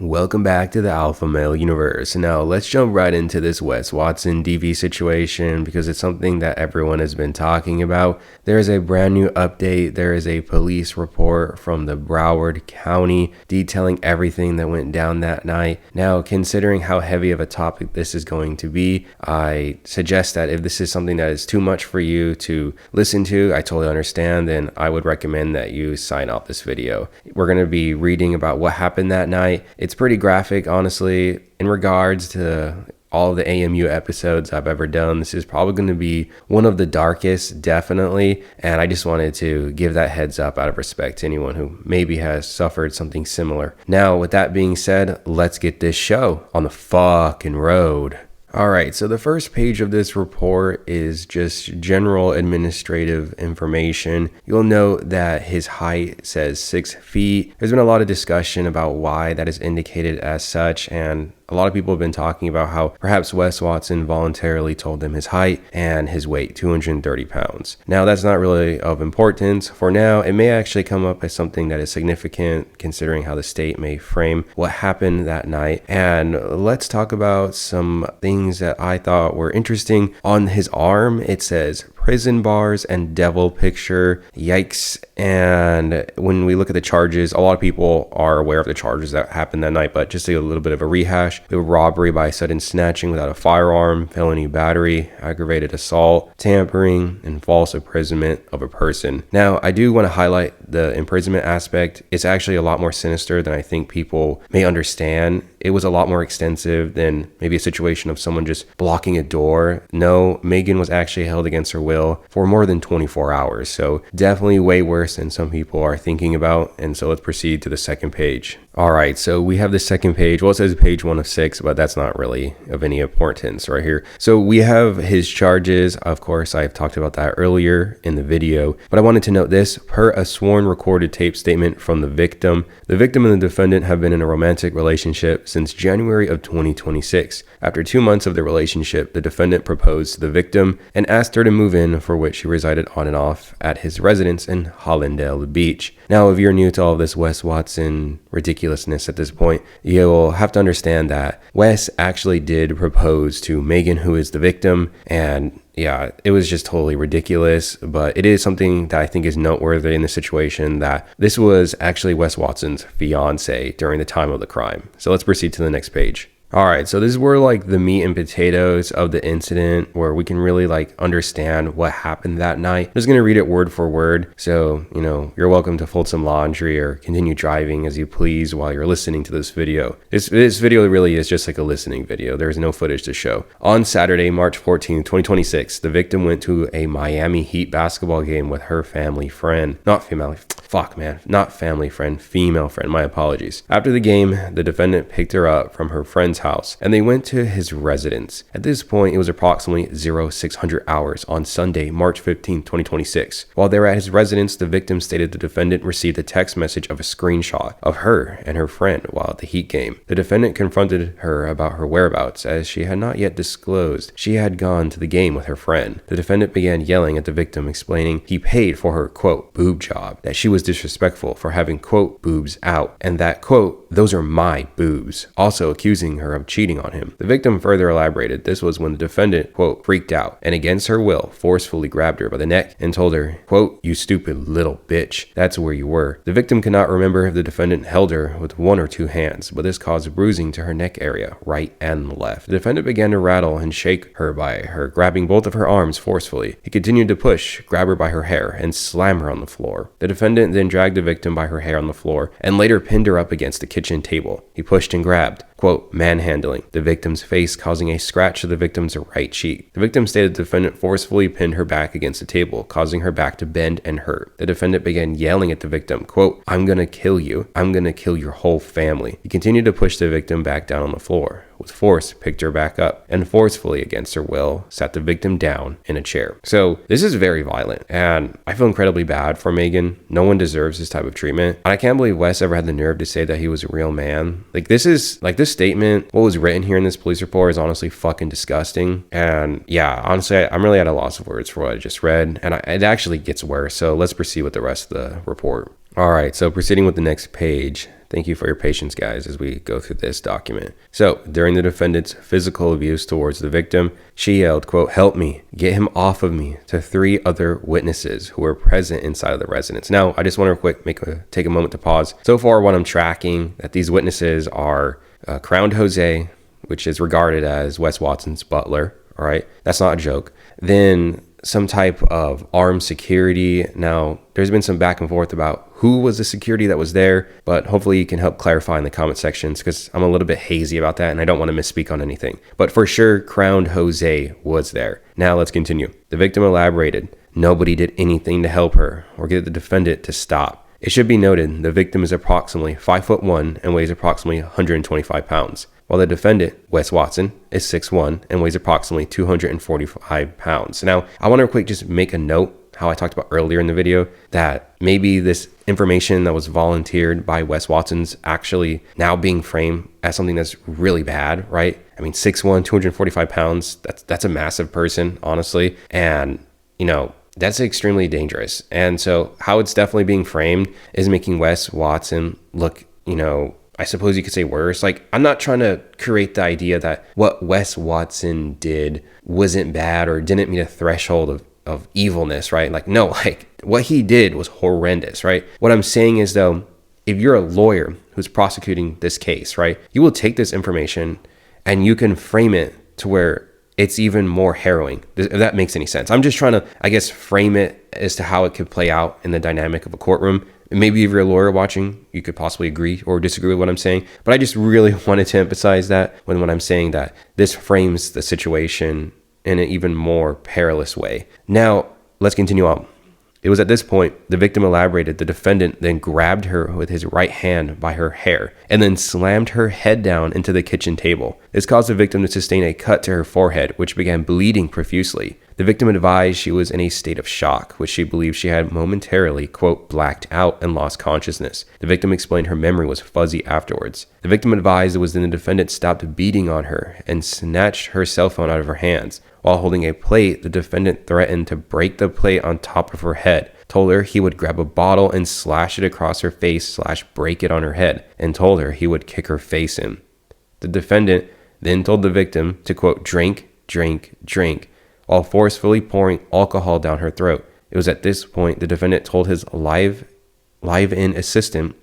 Welcome back to the Alpha Male universe. Now let's jump right into this Wes Watson DV situation because it's something that everyone has been talking about. There is a brand new update. There is a police report from the Broward County detailing everything that went down that night. Now, considering how heavy of a topic this is going to be, I suggest that if this is something that is too much for you to listen to, I totally understand, then I would recommend that you sign off this video. We're going to be reading about what happened that night. It's pretty graphic, honestly, in regards to all the AMU episodes I've ever done. This is probably going to be one of the darkest, definitely, and I just wanted to give that heads up out of respect to anyone who maybe has suffered something similar. Now, with that being said, let's get this show on the fucking road. All right, so the first page of this report is just general administrative information. You'll note that his height says 6 feet. There's been a lot of discussion about why that is indicated as such, and a lot of people have been talking about how perhaps Wes Watson voluntarily told them his height and his weight, 230 pounds. Now, that's not really of importance for now. It may actually come up as something that is significant considering how the state may frame what happened that night. And let's talk about some things that I thought were interesting. On his arm, it says prison bars and devil picture. Yikes. And when we look at the charges, a lot of people are aware of the charges that happened that night, but just a little bit of a rehash. The robbery by sudden snatching without a firearm, felony battery, aggravated assault, tampering, and false imprisonment of a person. Now, I do want to highlight the imprisonment aspect. It's actually a lot more sinister than I think people may understand. It was a lot more extensive than maybe a situation of someone just blocking a door. No, Megan was actually held against her will for more than 24 hours. So definitely way worse than some people are thinking about. And so let's proceed to the second page. All right, so we have the second page. Well, it says page 1 of 6, but that's not really of any importance right here. So we have his charges. Of course, I've talked about that earlier in the video, but I wanted to note this. Per a sworn recorded tape statement from the victim and the defendant have been in a romantic relationship since January of 2026. After 2 months of the relationship, the defendant proposed to the victim and asked her to move in, for which she resided on and off at his residence in Hollandale Beach. Now, if you're new to all of this Wes Watson ridiculousness at this point, you'll have to understand that Wes actually did propose to Megan, who is the victim, and yeah, it was just totally ridiculous, but it is something that I think is noteworthy in the situation that this was actually Wes Watson's fiance during the time of the crime. So let's proceed to the next page. All right, so this is where like the meat and potatoes of the incident, where we can really like understand what happened that night. I'm just going to read it word for word. So, you're welcome to fold some laundry or continue driving as you please while you're listening to this video. This video really is just like a listening video. There's no footage to show. On Saturday, March 14, 2026, the victim went to a Miami Heat basketball game with her family friend. Female friend, my apologies. After the game, the defendant picked her up from her friend's house and they went to his residence. At this point, it was approximately 0600 hours on Sunday, March 15, 2026. While they were at his residence, the victim stated the defendant received a text message of a screenshot of her and her friend while at the Heat game. The defendant confronted her about her whereabouts as she had not yet disclosed she had gone to the game with her friend. The defendant began yelling at the victim, explaining he paid for her, quote, boob job, that she was disrespectful for having, quote, boobs out, and that, quote, those are my boobs, also accusing her of cheating on him. The victim further elaborated this was when the defendant, quote, freaked out and against her will forcefully grabbed her by the neck and told her, quote, you stupid little bitch, that's where you were. The victim could not remember if the defendant held her with 1 or 2 hands, but this caused bruising to her neck area, right and left. The defendant began to rattle and shake her by her grabbing both of her arms forcefully. He continued to push, grab her by her hair, and slam her on the floor. The defendant then dragged the victim by her hair on the floor and later pinned her up against the kitchen table. He pushed and grabbed, quote, manhandling the victim's face, causing a scratch to the victim's right cheek. The victim stated the defendant forcefully pinned her back against the table, causing her back to bend and hurt. The defendant began yelling at the victim, quote, I'm gonna kill you. I'm gonna kill your whole family. He continued to push the victim back down on the floor. With force, picked her back up and forcefully against her will sat the victim down in a chair. So this is very violent and I feel incredibly bad for Megan. No one deserves this type of treatment. And I can't believe Wes ever had the nerve to say that he was a real man. This statement, what was written here in this police report is honestly fucking disgusting. And yeah, honestly, I'm really at a loss of words for what I just read. And it actually gets worse. So let's proceed with the rest of the report. All right, so proceeding with the next page. Thank you for your patience, guys, as we go through this document. So during the defendant's physical abuse towards the victim, she yelled, quote, "Help me, get him off of me," to 3 other witnesses who were present inside of the residence. Now, I just want to take a moment to pause. So far, what I'm tracking, that these witnesses are Crowned Jose, which is regarded as Wes Watson's butler. All right, that's not a joke. Then some type of armed security. Now, there's been some back and forth about who was the security that was there, but hopefully you can help clarify in the comment sections, because I'm a little bit hazy about that and I don't want to misspeak on anything. But for sure, Crowned Jose was there. Now let's continue. The victim elaborated, "Nobody did anything to help her or get the defendant to stop." It should be noted, the victim is approximately 5'1" and weighs approximately 125 pounds, while the defendant, Wes Watson, is 6'1" and weighs approximately 245 pounds. Now, I want to just make a note, how I talked about earlier in the video, that maybe this information that was volunteered by Wes Watson's actually now being framed as something that's really bad, right? I mean, 6'1", 245 pounds, that's a massive person, honestly. And, that's extremely dangerous. And so how it's definitely being framed is making Wes Watson look, I suppose you could say worse. Like, I'm not trying to create the idea that what Wes Watson did wasn't bad or didn't meet a threshold of evilness, right? Like, no, what he did was horrendous, right? What I'm saying is, though, if you're a lawyer who's prosecuting this case, right, you will take this information and you can frame it to where it's even more harrowing, if that makes any sense. I'm just trying to, frame it as to how it could play out in the dynamic of a courtroom. Maybe if you're a lawyer watching, you could possibly agree or disagree with what I'm saying. But I just really wanted to emphasize that when I'm saying that this frames the situation in an even more perilous way. Now, let's continue on. It was at this point, the victim elaborated, the defendant then grabbed her with his right hand by her hair and then slammed her head down into the kitchen table. This caused the victim to sustain a cut to her forehead, which began bleeding profusely. The victim advised she was in a state of shock, which she believed she had momentarily, quote, blacked out and lost consciousness. The victim explained her memory was fuzzy afterwards. The victim advised it was then the defendant stopped beating on her and snatched her cell phone out of her hands. While holding a plate, the defendant threatened to break the plate on top of her head, told her he would grab a bottle and slash it across her face / break it on her head, and told her he would kick her face in. The defendant then told the victim to, quote, drink, drink, drink, while forcefully pouring alcohol down her throat. It was at this point the defendant told his live-in assistant,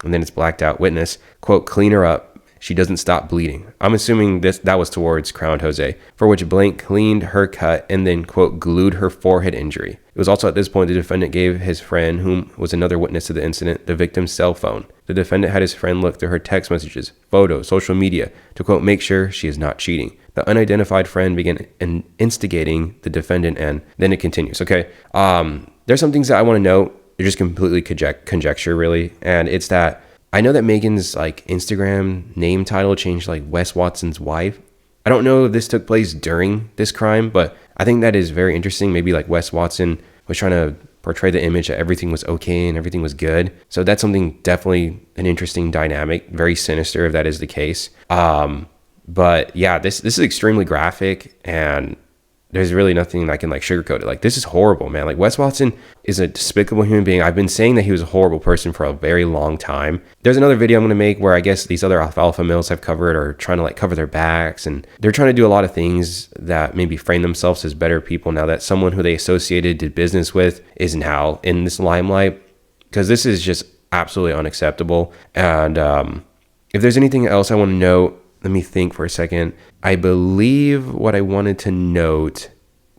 and then it's blacked out witness, quote, clean her up. She doesn't stop bleeding. I'm assuming that was towards Crowned Jose, for which Blank cleaned her cut and then, quote, glued her forehead injury. It was also at this point the defendant gave his friend, whom was another witness to the incident, the victim's cell phone. The defendant had his friend look through her text messages, photos, social media to, quote, make sure she is not cheating. The unidentified friend began instigating the defendant, and then it continues. Okay, there's some things that I want to note. They're just completely conjecture, really, and it's that I know that Megan's Instagram name title changed Wes Watson's wife. I don't know if this took place during this crime, but I think that is very interesting. Maybe Wes Watson was trying to portray the image that everything was okay and everything was good. So that's something, definitely an interesting dynamic, very sinister if that is the case. But yeah, this is extremely graphic, and there's really nothing that can sugarcoat it. This is horrible, man. Wes Watson is a despicable human being. I've been saying that he was a horrible person for a very long time. There's another video I'm going to make where I guess these other alfalfa males have covered or trying to cover their backs, and they're trying to do a lot of things that maybe frame themselves as better people now that someone who they associated, did business with, is now in this limelight, because this is just absolutely unacceptable. And if there's anything else I want to note, let me think for a second. I believe what I wanted to note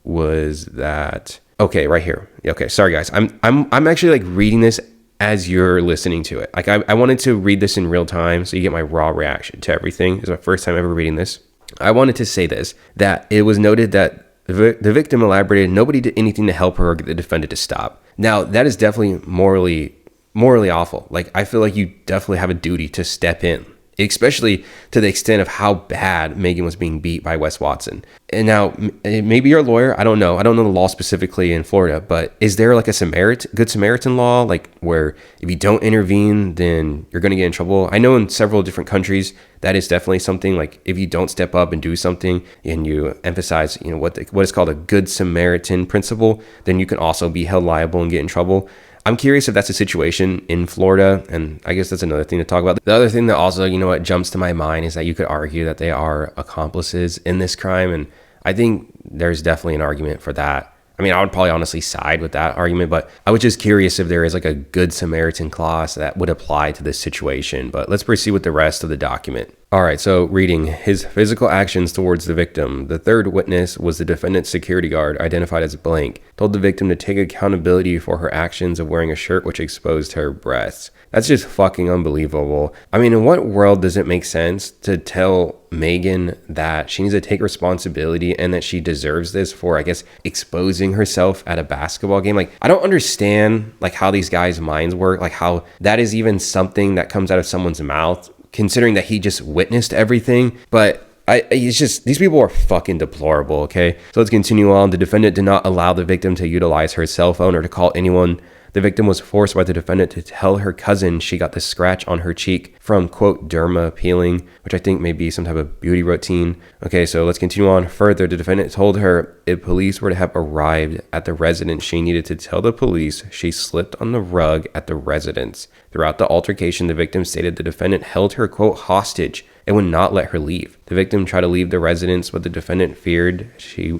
was that, okay, right here. Okay, sorry guys. I'm actually reading this as you're listening to it. I wanted to read this in real time so you get my raw reaction to everything. It's my first time ever reading this. I wanted to say this, that it was noted that the victim elaborated, nobody did anything to help her or get the defendant to stop. Now, that is definitely morally awful. I feel like you definitely have a duty to step in, especially to the extent of how bad Megan was being beat by Wes Watson. And now, maybe you're a lawyer. I don't know. I don't know the law specifically in Florida, but is there a good Samaritan law, where if you don't intervene, then you're going to get in trouble? I know in several different countries, that is definitely something. If you don't step up and do something and you emphasize, what is called a good Samaritan principle, then you can also be held liable and get in trouble. I'm curious if that's a situation in Florida, and I guess that's another thing to talk about. The other thing that also, what jumps to my mind is that you could argue that they are accomplices in this crime, and I think there's definitely an argument for that. I mean, I would probably honestly side with that argument, but I was just curious if there is like a good Samaritan clause that would apply to this situation. But let's proceed with the rest of the document. All right, so reading his physical actions towards the victim. The third witness was the defendant's security guard, identified as blank, told the victim to take accountability for her actions of wearing a shirt which exposed her breasts. That's just fucking unbelievable. I mean, in what world does it make sense to tell Megan that she needs to take responsibility and that she deserves this for, I guess, exposing herself at a basketball game? Like, I don't understand like how these guys' minds work, like how that is even something that comes out of someone's mouth, considering that he just witnessed everything. But it's just, these people are fucking deplorable, okay? So let's continue on. The defendant did not allow the victim to utilize her cell phone or to call anyone. The victim was forced by the defendant to tell her cousin she got the scratch on her cheek from, quote, derma peeling, which I think may be some type of beauty routine. Okay, so let's continue on further. The defendant told her if police were to have arrived at the residence, she needed to tell the police she slipped on the rug at the residence. Throughout the altercation, the victim stated the defendant held her, quote, hostage and would not let her leave. The victim tried to leave the residence, but the defendant feared she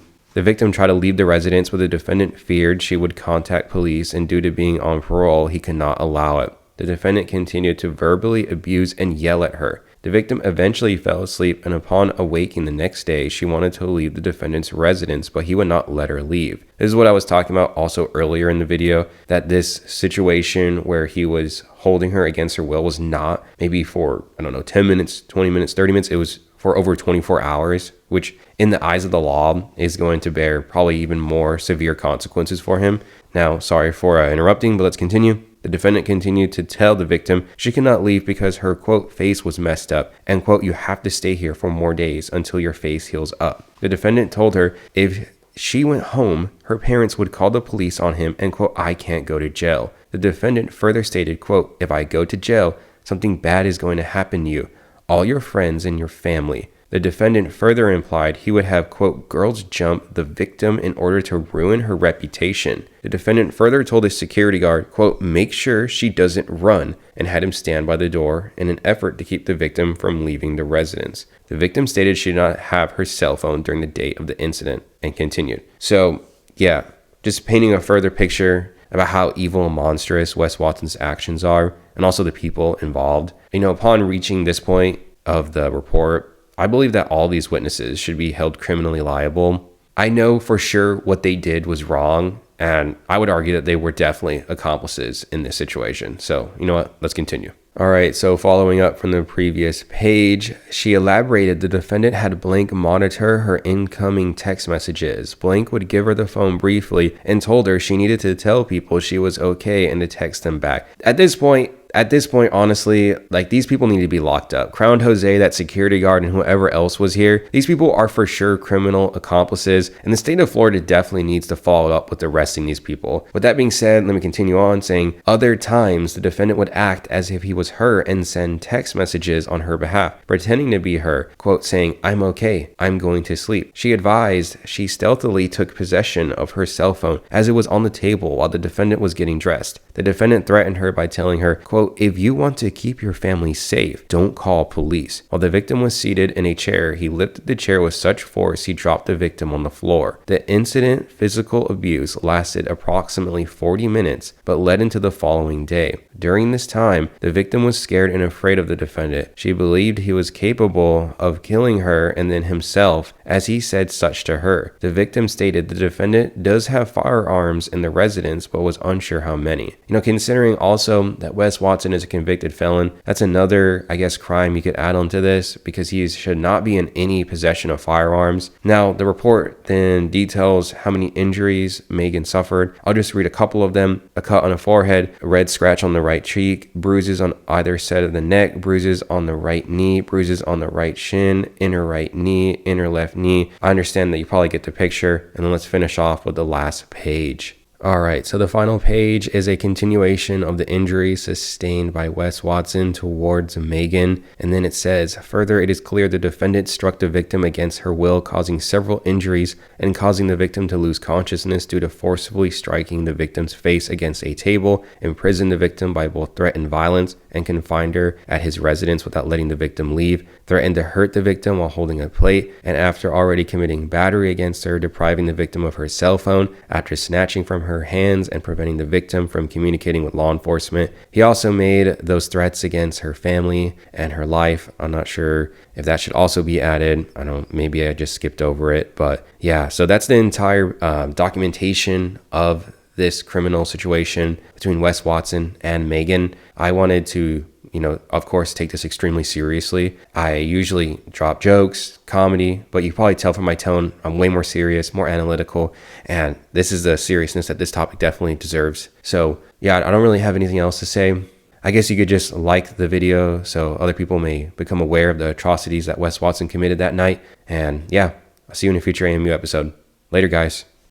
would contact police, and due to being on parole, he could not allow it. The defendant continued to verbally abuse and yell at her. The victim eventually fell asleep, and upon awaking the next day, she wanted to leave the defendant's residence, but he would not let her leave. This is what I was talking about also earlier in the video, that this situation where he was holding her against her will was not maybe for, 10 minutes, 20 minutes, 30 minutes. It was for over 24 hours, which in the eyes of the law is going to bear probably even more severe consequences for him. Now, sorry for interrupting, but let's continue. The defendant continued to tell the victim she could not leave because her, quote, face was messed up, and, quote, you have to stay here for more days until your face heals up. The defendant told her if she went home, her parents would call the police on him, and, quote, I can't go to jail. The defendant further stated, quote, if I go to jail, something bad is going to happen to you, all your friends and your family. The defendant further implied he would have, quote, girls jump the victim in order to ruin her reputation. The defendant further told his security guard, quote, make sure she doesn't run, and had him stand by the door in an effort to keep the victim from leaving the residence. The victim stated she did not have her cell phone during the date of the incident, and continued. So, yeah, just painting a further picture about how evil and monstrous Wes Watson's actions are, and also the people involved. Upon reaching this point of the report, I believe that all these witnesses should be held criminally liable. I know for sure what they did was wrong, and I would argue that they were definitely accomplices in this situation. So, you know what? Let's continue. All right, so following up from the previous page, she elaborated the defendant had Blank monitor her incoming text messages. Blank would give her the phone briefly and told her she needed to tell people she was okay and to text them back. At this point, honestly, like, these people need to be locked up. Crowned Jose, that security guard, and whoever else was here, these people are for sure criminal accomplices, and the state of Florida definitely needs to follow up with arresting these people. With that being said, let me continue on saying, other times the defendant would act as if he was her and send text messages on her behalf, pretending to be her, quote, saying, I'm okay, I'm going to sleep. She advised she stealthily took possession of her cell phone as it was on the table while the defendant was getting dressed. The defendant threatened her by telling her, quote, if you want to keep your family safe, don't call police. While the victim was seated in a chair, he lifted the chair with such force he dropped the victim on the floor. The incident, physical abuse, lasted approximately 40 minutes, but led into the following day. During this time, the victim was scared and afraid of the defendant. She believed he was capable of killing her and then himself, as he said such to her. The victim stated the defendant does have firearms in the residence, but was unsure how many. Considering also that Wes Watson is a convicted felon, that's another, crime you could add on to this, because he should not be in any possession of firearms. Now, the report then details how many injuries Megan suffered. I'll just read a couple of them. A cut on the forehead, a red scratch on the right cheek, bruises on either side of the neck, bruises on the right knee, bruises on the right shin, inner right knee, inner left knee. I understand that you probably get the picture. And then let's finish off with the last page. All right, so the final page is a continuation of the injury sustained by Wes Watson towards Megan. And then it says, further, it is clear the defendant struck the victim against her will, causing several injuries and causing the victim to lose consciousness due to forcibly striking the victim's face against a table, imprisoned the victim by both threat and violence, and confined her at his residence without letting the victim leave, threatened to hurt the victim while holding a plate, and after already committing battery against her, depriving the victim of her cell phone after snatching from her hands and preventing the victim from communicating with law enforcement. He also made those threats against her family and her life. I'm not sure if that should also be added. Maybe I just skipped over it, but yeah, so that's the entire documentation of this criminal situation between Wes Watson and Megan. I wanted to, of course, take this extremely seriously. I usually drop jokes, comedy, but you probably tell from my tone, I'm way more serious, more analytical, and this is the seriousness that this topic definitely deserves. So yeah, I don't really have anything else to say. I guess you could just like the video so other people may become aware of the atrocities that Wes Watson committed that night. And yeah, I'll see you in a future AMU episode. Later, guys.